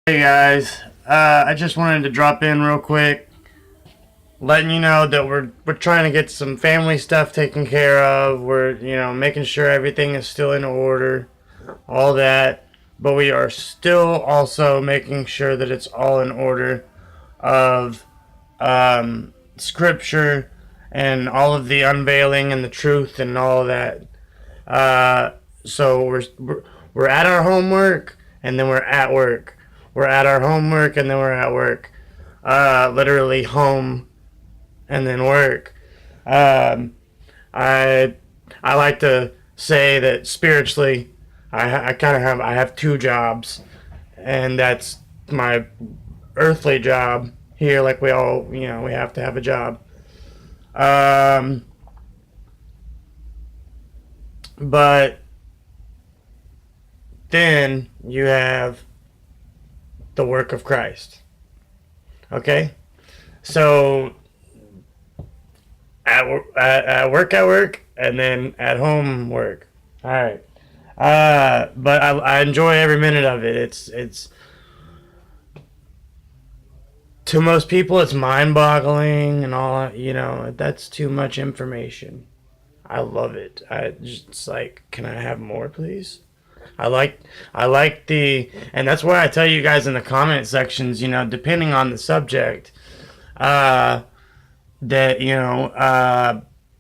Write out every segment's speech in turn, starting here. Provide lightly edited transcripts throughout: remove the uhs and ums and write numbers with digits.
Hey guys, I just wanted to drop in real quick, letting you know that we're trying to get some family stuff taken care of. We're making sure everything is still in order, all that, but we are still also making sure that it's all in order of scripture and all of the unveiling and the truth and all of that. So we're at our homework and then we're at work. We're at our homework and then we're at work. Literally home and then work. Um, I I like to say that spiritually, I kind of have two jobs, and that's my earthly job here. Like we all we have to have a job. Um, but then you have the work of Christ. Okay, so at work, and then at home work. All right. But I enjoy every minute of it. It's to most people it's mind-boggling and all. That's too much information. I love it. I just like, can I have more, please? I like I like the, and that's why I tell you guys in the comment sections. Depending on the subject, uh, that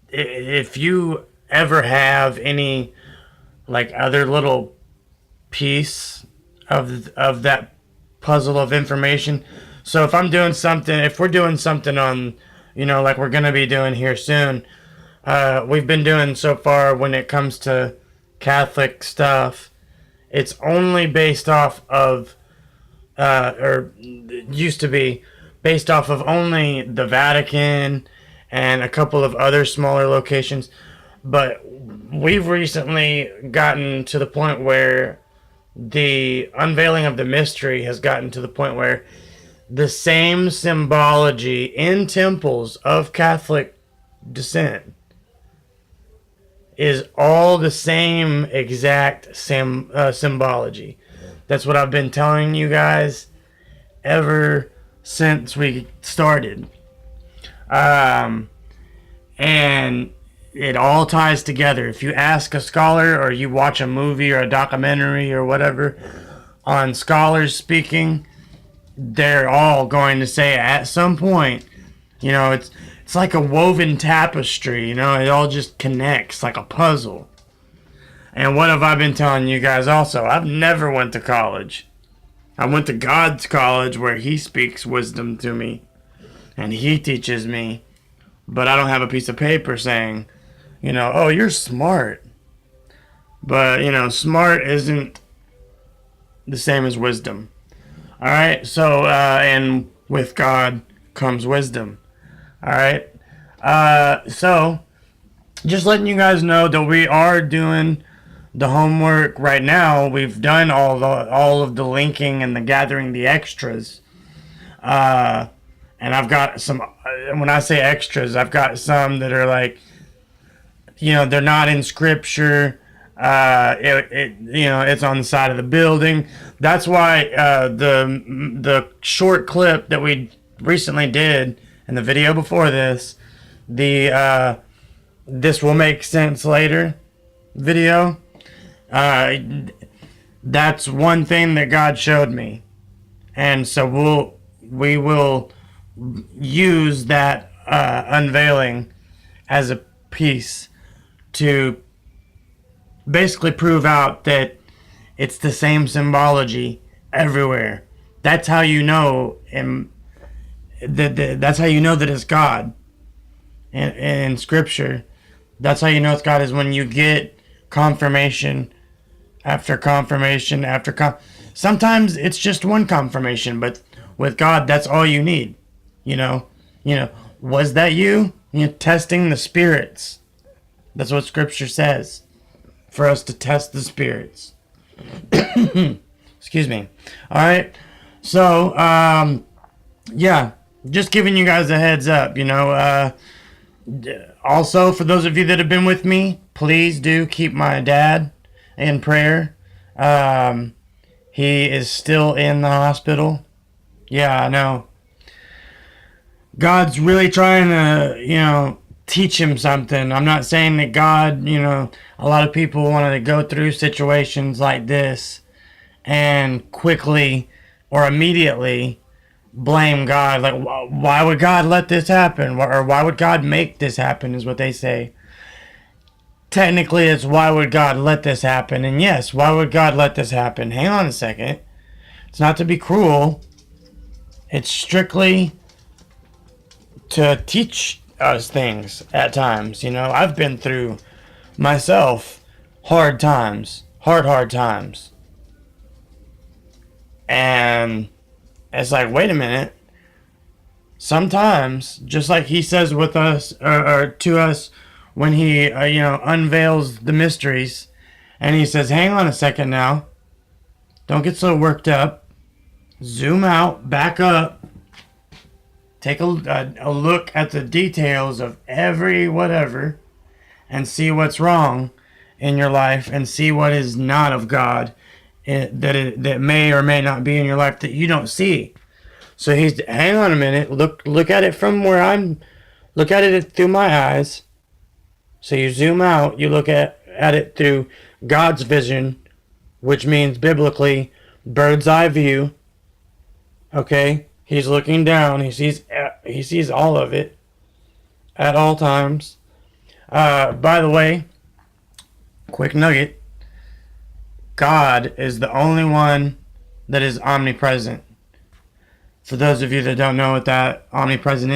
if you ever have any like other little piece of that puzzle of information. So if we're doing something on, like we're gonna be doing here soon, we've been doing so far when it comes to Catholic stuff. It's only based off of, or it used to be based off of only the Vatican and a couple of other smaller locations. But we've recently gotten to the point where the unveiling of the mystery has gotten to the point where the same symbology in temples of Catholic descent is all the same exact symbology. That's what I've been telling you guys ever since we started. Um, and it all ties together. If you ask a scholar or you watch a movie or a documentary or whatever on scholars speaking, they're all going to say at some point, it's like a woven tapestry, it all just connects like a puzzle. And what have I been telling you guys also? I've never went to college. I went to God's college where he speaks wisdom to me and he teaches me, but I don't have a piece of paper saying, oh, you're smart. But, smart isn't the same as wisdom. All right. So, and with God comes wisdom. All right. So just letting you guys know that we are doing the homework right now. We've done all of the linking and the gathering the extras. And I've got some, when I say extras, I've got some that are like, they're not in scripture. It's on the side of the building. That's why the short clip that we recently did in the video before this, the this will make sense later video. That's one thing that God showed me, and so we will use that unveiling as a piece to basically prove out that it's the same symbology everywhere. That's how you know, and that's how you know that it's God. In Scripture, that's how you know it's God, is when you get confirmation after confirmation after sometimes it's just one confirmation, but with God, that's all you need. Was that you? Testing the spirits. That's what Scripture says, for us to test the spirits. Excuse me. All right. So, yeah, just giving you guys a heads up. Also, for those of you that have been with me, please do keep my dad in prayer. He is still in the hospital. Yeah, I know. God's really trying to, teach him something. I'm not saying that God, a lot of people want to go through situations like this and quickly or immediately blame God. Like, why would God let this happen? Or why would God make this happen, is what they say. Technically, it's why would God let this happen? And yes, why would God let this happen? Hang on a second. It's not to be cruel. It's strictly to teach us things at times. I've been through myself hard times. Hard times. And it's like, wait a minute. Sometimes, just like he says with us, or to us, when he, unveils the mysteries, and he says, hang on a second now. Don't get so worked up. Zoom out, back up. Take a look at the details of every whatever, and see what's wrong in your life, and see what is not of God, that may or may not be in your life that you don't see. So he's, hang on a minute, look at it from where look at it through my eyes. So you zoom out, you look at it through God's vision, which means biblically bird's eye view. Okay, he's looking down. He sees all of it at all times. By the way, quick nugget: God is the only one that is omnipresent. For those of you that don't know what that omnipresent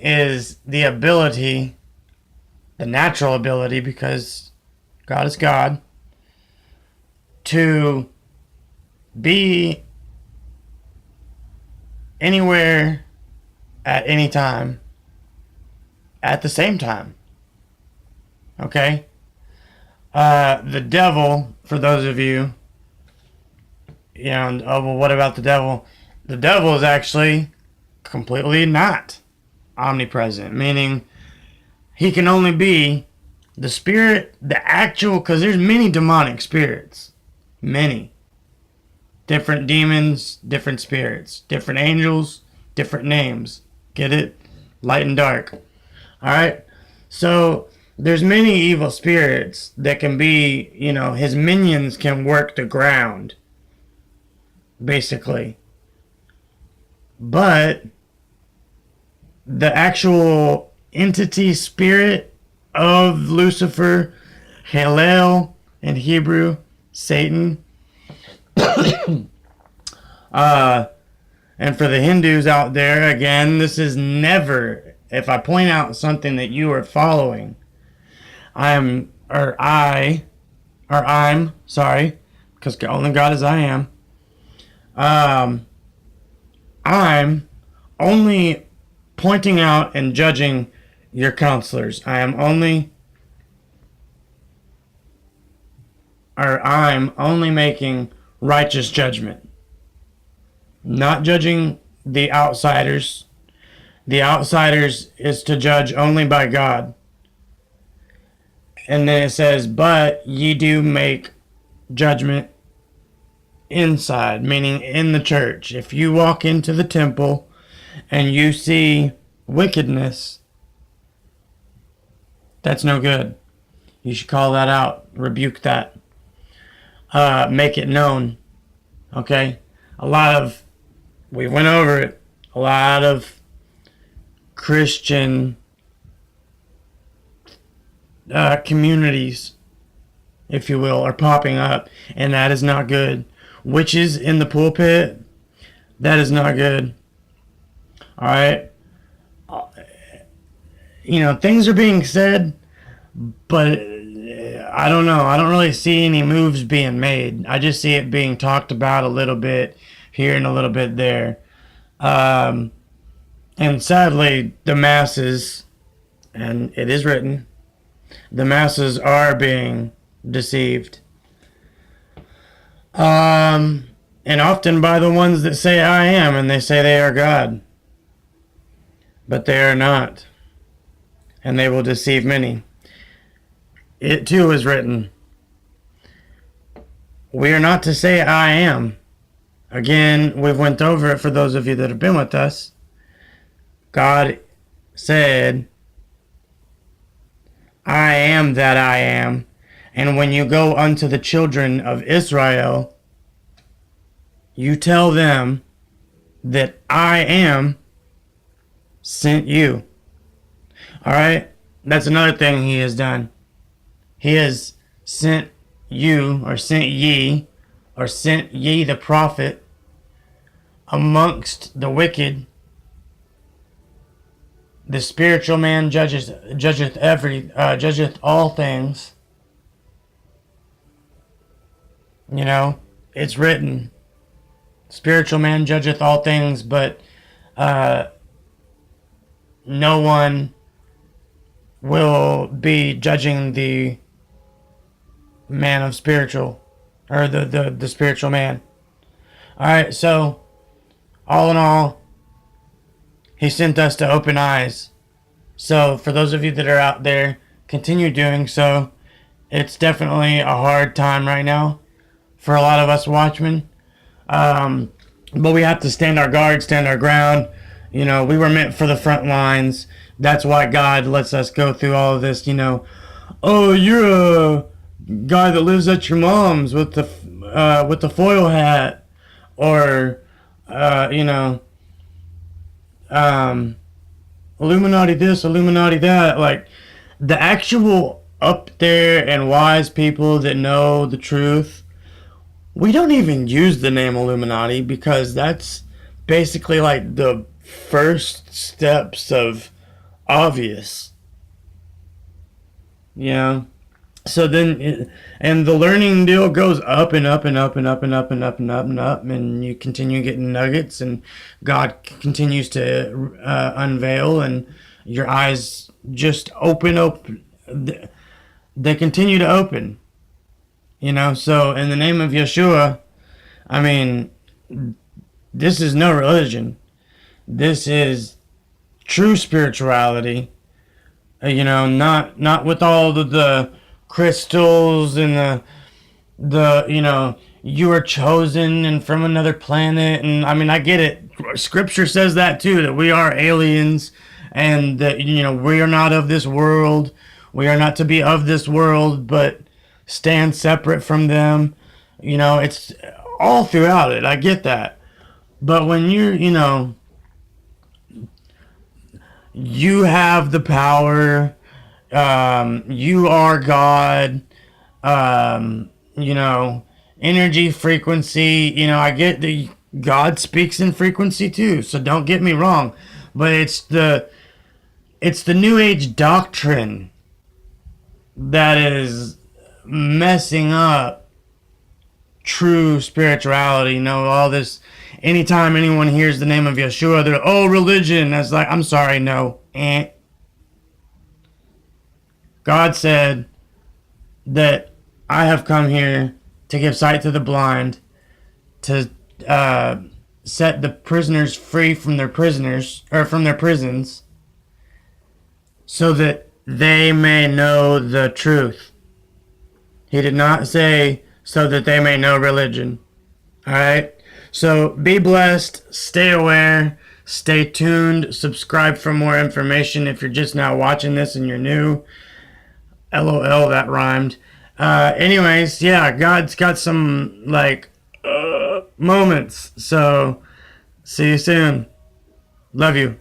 is the ability, the natural ability, because God is God, to be anywhere at any time at the same time. Okay? The devil, for those of you, well, what about the devil? The devil is actually completely not omnipresent, meaning he can only be the spirit, the actual, because there's many demonic spirits. Many. Different demons, different spirits, different angels, different names. Get it? Light and dark. Alright? So, there's many evil spirits that can be, his minions can work the ground. Basically. But the actual entity spirit of Lucifer, Halel in Hebrew, Satan, and for the Hindus out there, again, this is never, if I point out something that you are following, I'm sorry, because only God is I am. I'm only pointing out and judging your counselors. I'm only making righteous judgment. Not judging the outsiders. The outsiders is to judge only by God. And then it says, but ye do make judgment inside, meaning in the church. If you walk into the temple and you see wickedness, that's no good. You should call that out, rebuke that, make it known. Okay? We went over it, a lot of Christian communities, if you will, are popping up, and that is not good. Witches in the pulpit, that is not good. Alright? Things are being said, but I don't know. I don't really see any moves being made. I just see it being talked about a little bit here and a little bit there. And sadly, the masses, and it is written, the masses are being deceived. And often by the ones that say I am, and they say they are God. But they are not. And they will deceive many. It too is written. We are not to say I am. Again, we've went over it for those of you that have been with us. God said, I am that I am. And when you go unto the children of Israel, you tell them that I am sent you. Alright? That's another thing he has done. He has sent you, or sent ye the prophet amongst the wicked. The spiritual man judgeth all things. You know, it's written. Spiritual man judgeth all things, but no one will be judging the man of spiritual, or the spiritual man. Alright, so all in all, he sent us to open eyes. So for those of you that are out there, continue doing so. It's definitely a hard time right now for a lot of us watchmen. But we have to stand our guard, stand our ground. You know, we were meant for the front lines. That's why God lets us go through all of this, you know. Oh, you're a guy that lives at your mom's with the foil hat, or you know, Illuminati this, Illuminati that. Like, the actual up there and wise people that know the truth, we don't even use the name Illuminati, because that's basically like the first steps of obvious. You know? So then, and the learning deal goes up and up and up and up and up and up and up and up, and you continue getting nuggets, and God continues to unveil, and your eyes just open. They continue to open. You know, so in the name of Yeshua, I mean, this is no religion. This is true spirituality. You know, not with all the crystals and the you know, you are chosen and from another planet. And I mean, I get it. Scripture says that too, that we are aliens, and that, you know, we are not of this world. We are not to be of this world, but stand separate from them. You know, it's all throughout it. I get that. But when you know, you have the power, you are God, you know, energy, frequency, you know, I get that God speaks in frequency too, so don't get me wrong, but it's the New Age doctrine that is messing up true spirituality. You know, all this, anytime anyone hears the name of Yeshua, they're, oh, religion. That's like, I'm sorry, no. God said that I have come here to give sight to the blind, to set the prisoners free from their prisoners, or from their prisons, so that they may know the truth. He did not say so that they may know religion. Alright? So be blessed, stay aware, stay tuned, subscribe for more information if you're just now watching this and you're new. LOL, that rhymed. Anyways, yeah, God's got some, like, moments. So, see you soon. Love you.